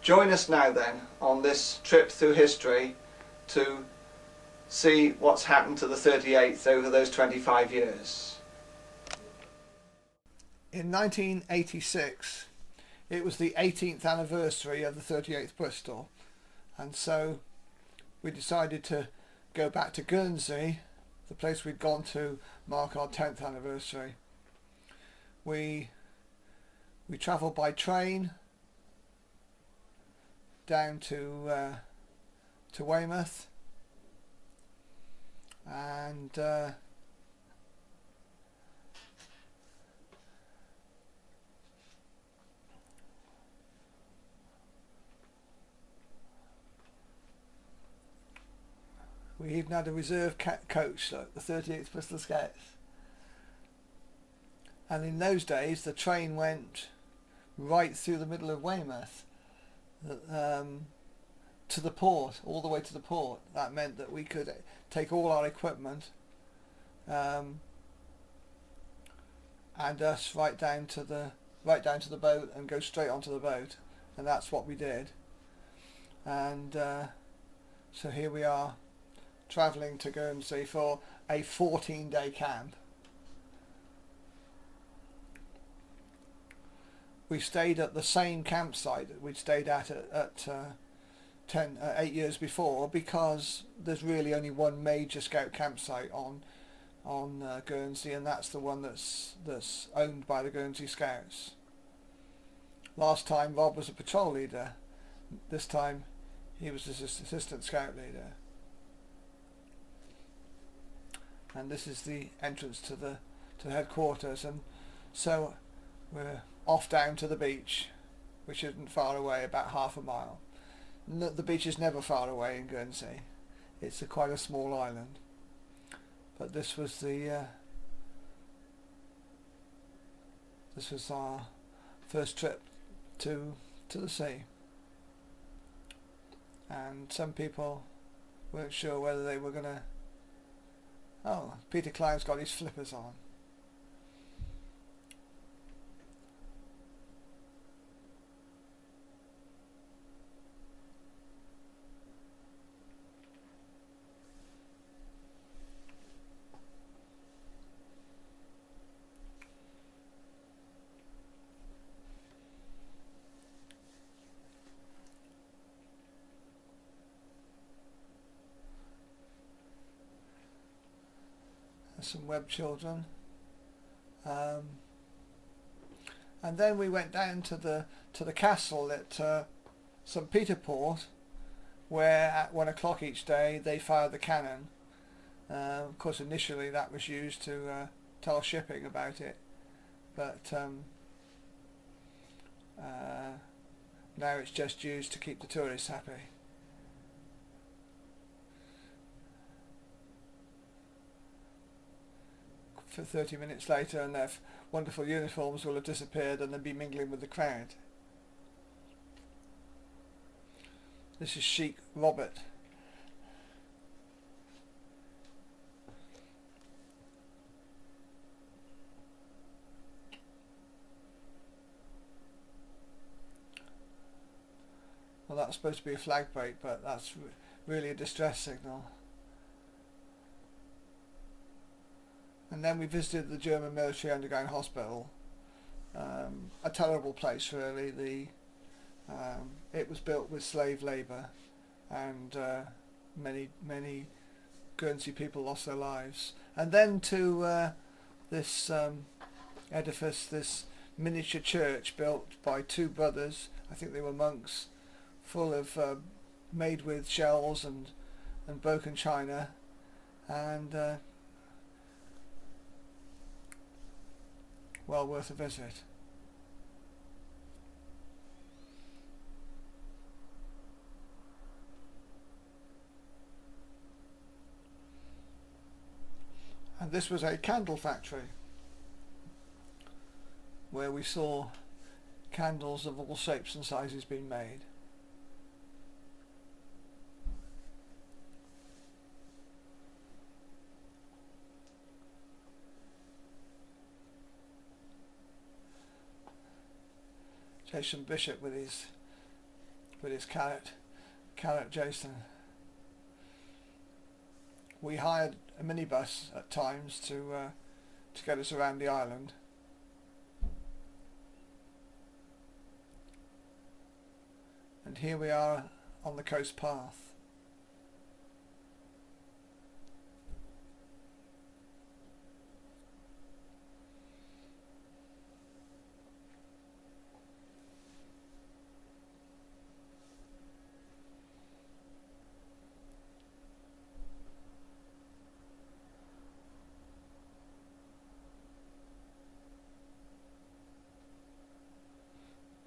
Join us now then on this trip through history to see what's happened to the 38th over those 25 years. In 1986 it was the 18th anniversary of the 38th Bristol, and so we decided to go back to Guernsey, the place we'd gone to mark our 10th anniversary. We travelled by train down to Weymouth, and we even had a reserve coach, like the 38th Bristol Scouts. And in those days the train went right through the middle of Weymouth to the port, all the way to the port. That meant that we could take all our equipment and us right down to the boat and go straight onto the boat, and that's what we did. And so here we are, travelling to Guernsey for a 14-day camp. We stayed at the same campsite that we'd stayed at 8 years before, because there's really only one major Scout campsite on Guernsey, and that's the one that's owned by the Guernsey Scouts. Last time Rob was a patrol leader. This time he was the assistant scout leader. And this is the entrance to the headquarters, and so we're off down to the beach, which isn't far away, about half a mile. The beach is never far away in Guernsey. It's quite a small island. But this was our first trip to the sea, and some people weren't sure whether they were gonna. Oh, Peter Clive's got his flippers on. Some web children, and then we went down to the castle at St. Peter Port, where at 1 o'clock each day they fired the cannon. Of course, initially that was used to tell shipping about it, but now it's just used to keep the tourists happy. For 30 minutes later, and their wonderful uniforms will have disappeared, and they'll be mingling with the crowd. This is Sheik Robert. Well, that's supposed to be a flag break, but that's really a distress signal. And then we visited the German Military Underground Hospital, a terrible place really. It was built with slave labour, and many Guernsey people lost their lives. And then to this edifice, this miniature church built by two brothers, I think they were monks, full of made with shells and broken china, and well worth a visit. And this was a candle factory where we saw candles of all shapes and sizes being made. Jason Bishop with his with his carrot Jason. We hired a minibus at times to get us around the island. And here we are on the coast path.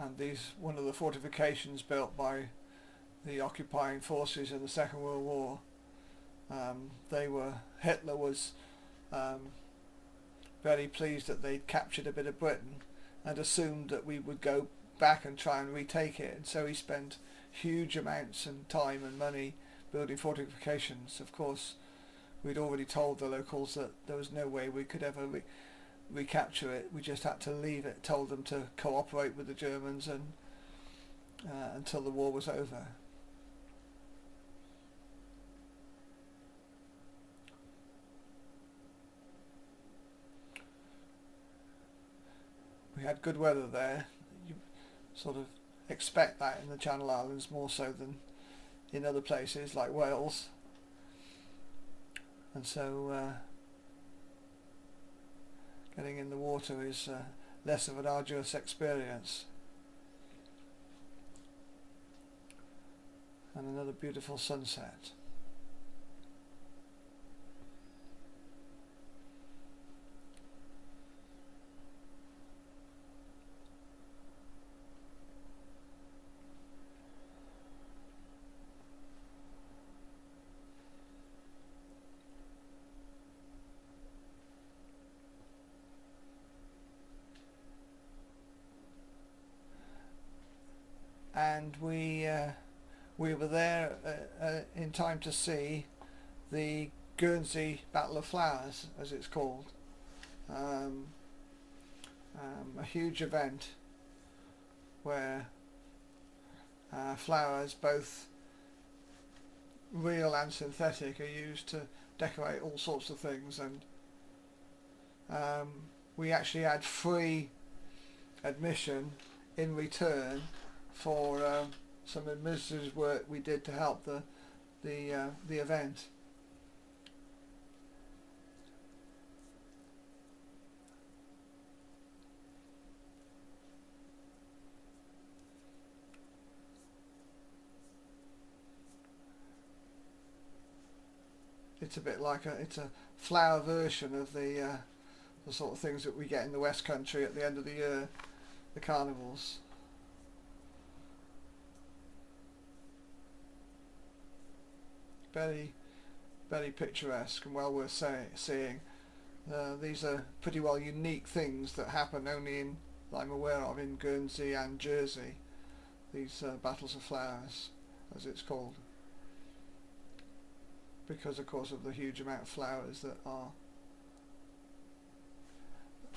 And these, one of the fortifications built by the occupying forces in the Second World War. Hitler was very pleased that they'd captured a bit of Britain and assumed that we would go back and try and retake it, and so he spent huge amounts of time and money building fortifications. Of course, we'd already told the locals that there was no way we could ever recapture it. We just had to leave it, told them to cooperate with the Germans and until the war was over. We had good weather there. You sort of expect that in the Channel Islands more so than in other places like Wales, and so getting in the water is less of an arduous experience. And another beautiful sunset. And we were there in time to see the Guernsey Battle of Flowers, as it's called. A huge event where flowers, both real and synthetic, are used to decorate all sorts of things, and we actually had free admission in return for some administrative work we did to help the event. It's a bit like it's a flower version of the sort of things that we get in the West Country at the end of the year, the carnivals. Very, very picturesque and well worth seeing. These are pretty well unique things that happen only in, that I'm aware of, in Guernsey and Jersey. These battles of flowers, as it's called, because of course of the huge amount of flowers that are.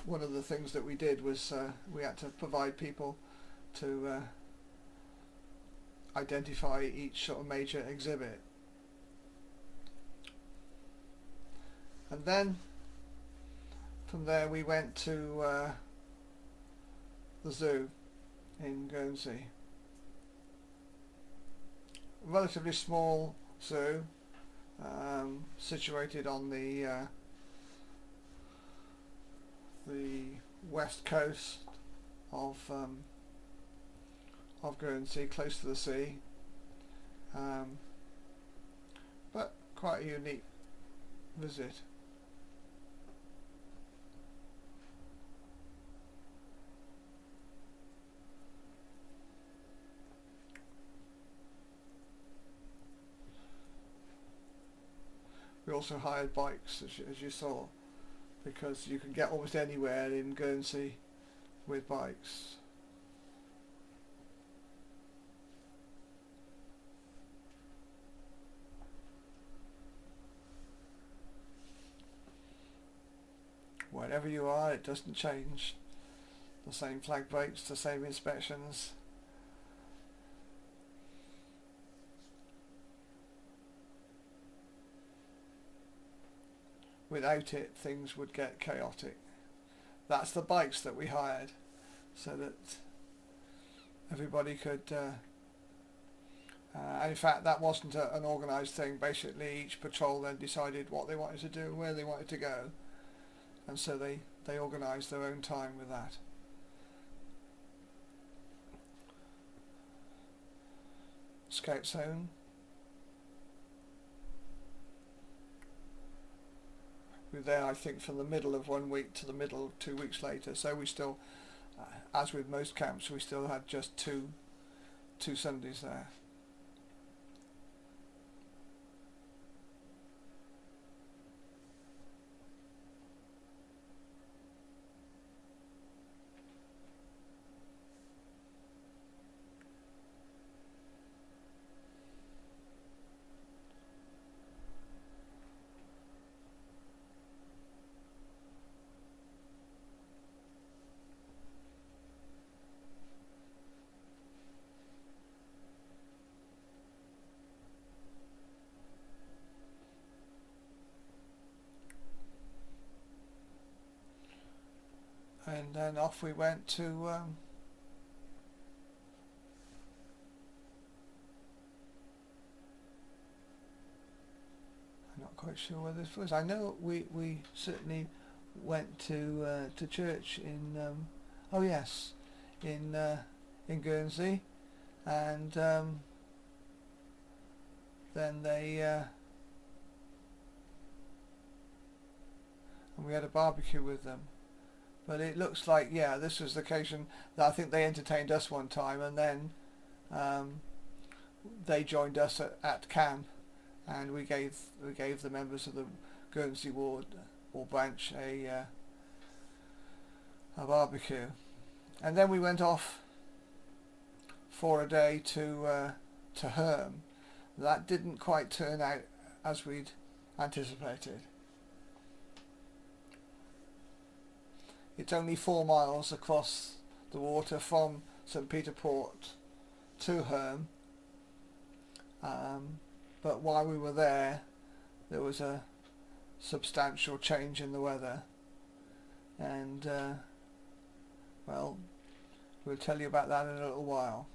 One of the things that we did was we had to provide people to identify each sort of major exhibit. And then from there we went to the zoo in Guernsey. A relatively small zoo, situated on the west coast of Guernsey, close to the sea, but quite a unique visit. We also hired bikes, as you saw, because you can get almost anywhere in Guernsey with bikes. Wherever you are, it doesn't change. The same flag breaks, the same inspections. without it things would get chaotic. That's the bikes that we hired, so that everybody could and in fact that wasn't an organised thing. Basically each patrol then decided what they wanted to do and where they wanted to go, and so they organised their own time with that. Scout Zone. We were there I think from the middle of 1 week to the middle of 2 weeks later, so we still, as with most camps, we still had just two Sundays there. And then off we went to I'm not quite sure where this was. I know we certainly went to church in oh yes, in Guernsey, and then they and we had a barbecue with them. But it looks like, yeah, this was the occasion that I think they entertained us one time, and then they joined us at camp, and we gave the members of the Guernsey ward or branch a barbecue, and then we went off for a day to Herm. That didn't quite turn out as we'd anticipated. It's only 4 miles across the water from St Peter Port to Herm, but while we were there was a substantial change in the weather, and well, we'll tell you about that in a little while.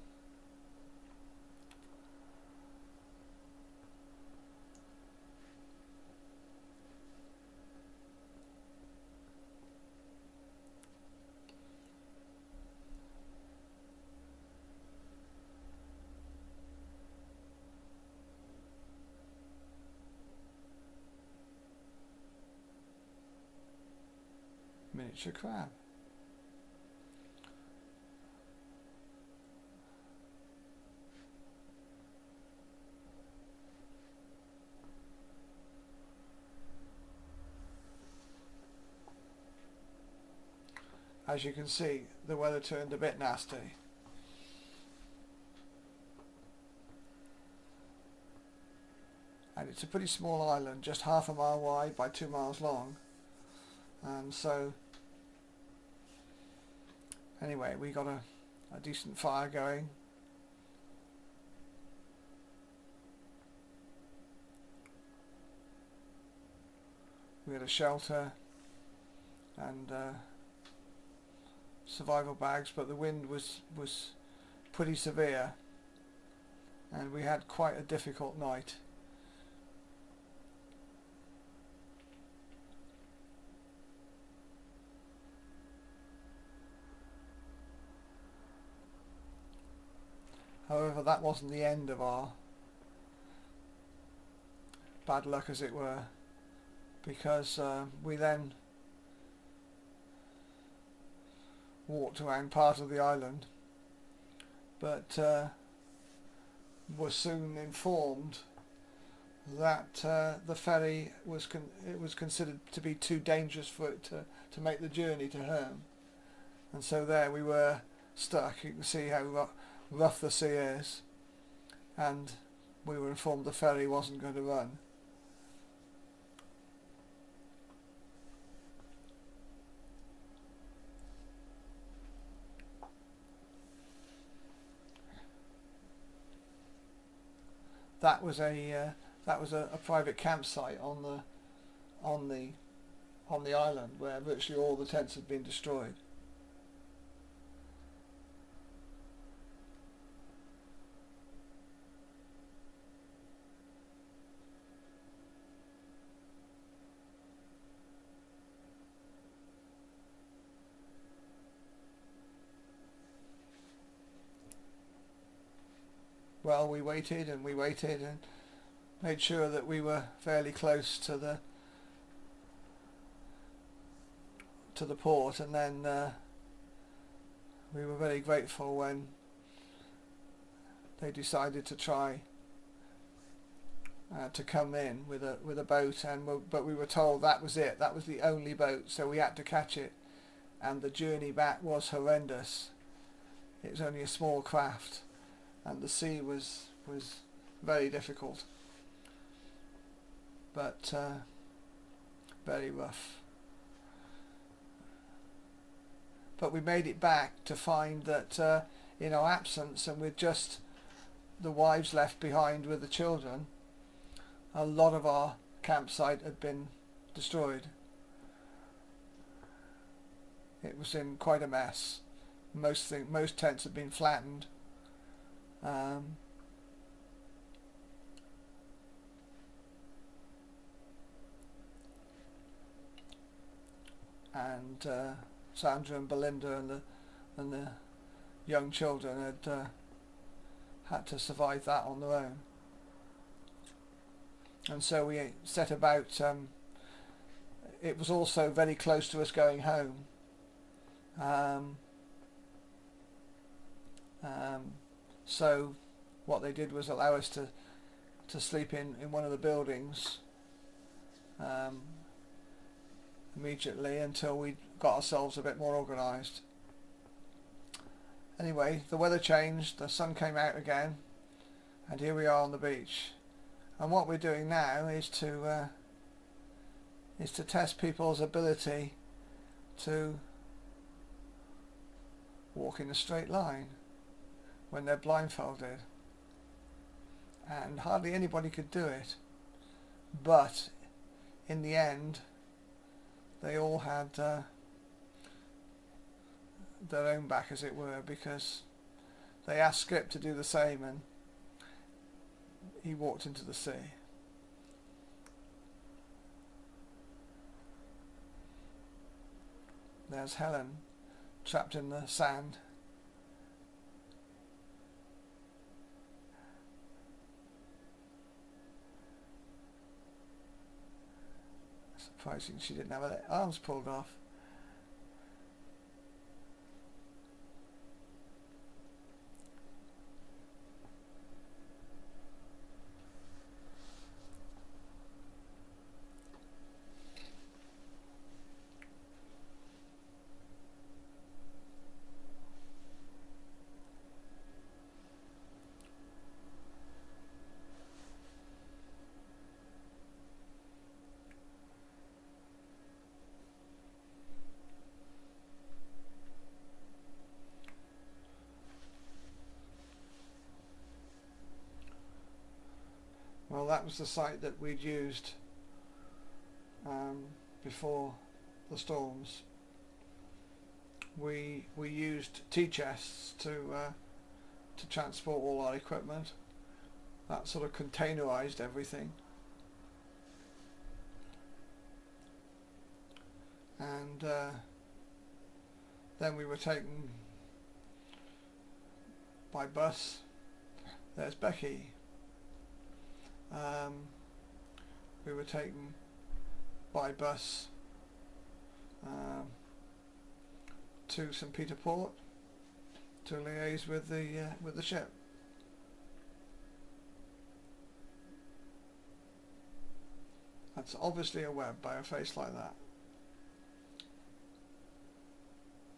Miniature crab. As you can see, the weather turned a bit nasty. And it's a pretty small island, just half a mile wide by 2 miles long. And so anyway, we got a decent fire going. We had a shelter and survival bags, but the wind was pretty severe, and we had quite a difficult night. However, that wasn't the end of our bad luck, as it were, because we then walked around part of the island, but were soon informed that the ferry was considered to be too dangerous for it to make the journey to Herm, and so there we were stuck. You can see how rough the sea is, and we were informed the ferry wasn't going to run. That was a private campsite on the on the island where virtually all the tents had been destroyed. Well, we waited and made sure that we were fairly close to the port, and then we were very grateful when they decided to try to come in with a boat, but we were told that was it, that was the only boat, so we had to catch it, and the journey back was horrendous. It was only a small craft, and the sea was very difficult, but very rough. But we made it back to find that in our absence, and with just the wives left behind with the children, a lot of our campsite had been destroyed. It was in quite a mess. Most tents had been flattened. And Sandra and Belinda and the young children had to survive that on their own. And so we set about. It was also very close to us going home. So what they did was allow us to sleep in one of the buildings immediately until we got ourselves a bit more organised. Anyway, the weather changed, the sun came out again, and here we are on the beach. And what we're doing now is to test people's ability to walk in a straight line when they're blindfolded. And hardly anybody could do it, but in the end they all had their own back, as it were, because they asked Skip to do the same and he walked into the sea. There's Helen, trapped in the sand. Surprising she didn't have her arms pulled off. Well, that was the site that we'd used before the storms. We used tea chests to transport all our equipment. That sort of containerized everything. And then we were taken by bus. There's Becky. We were taken by bus to St. Peter Port to liaise with the ship. That's obviously a web by a face like that.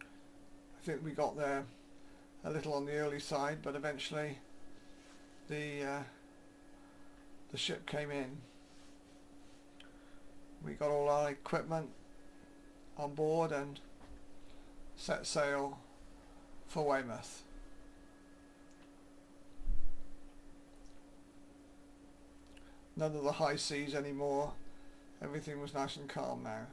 I think we got there a little on the early side, but eventually the ship came in. We got all our equipment on board and set sail for Weymouth. None of the high seas anymore. Everything was nice and calm now.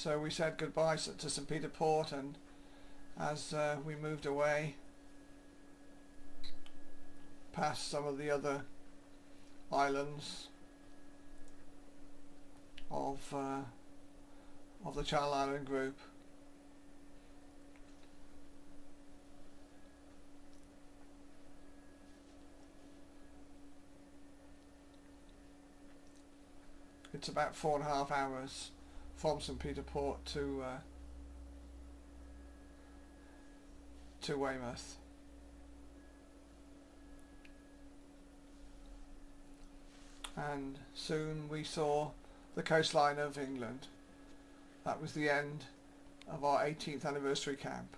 So we said goodbye to St Peter Port, and as we moved away past some of the other islands of the Channel Island group, it's about 4.5 hours from St Peter Port to Weymouth. And soon we saw the coastline of England. That was the end of our 18th anniversary camp.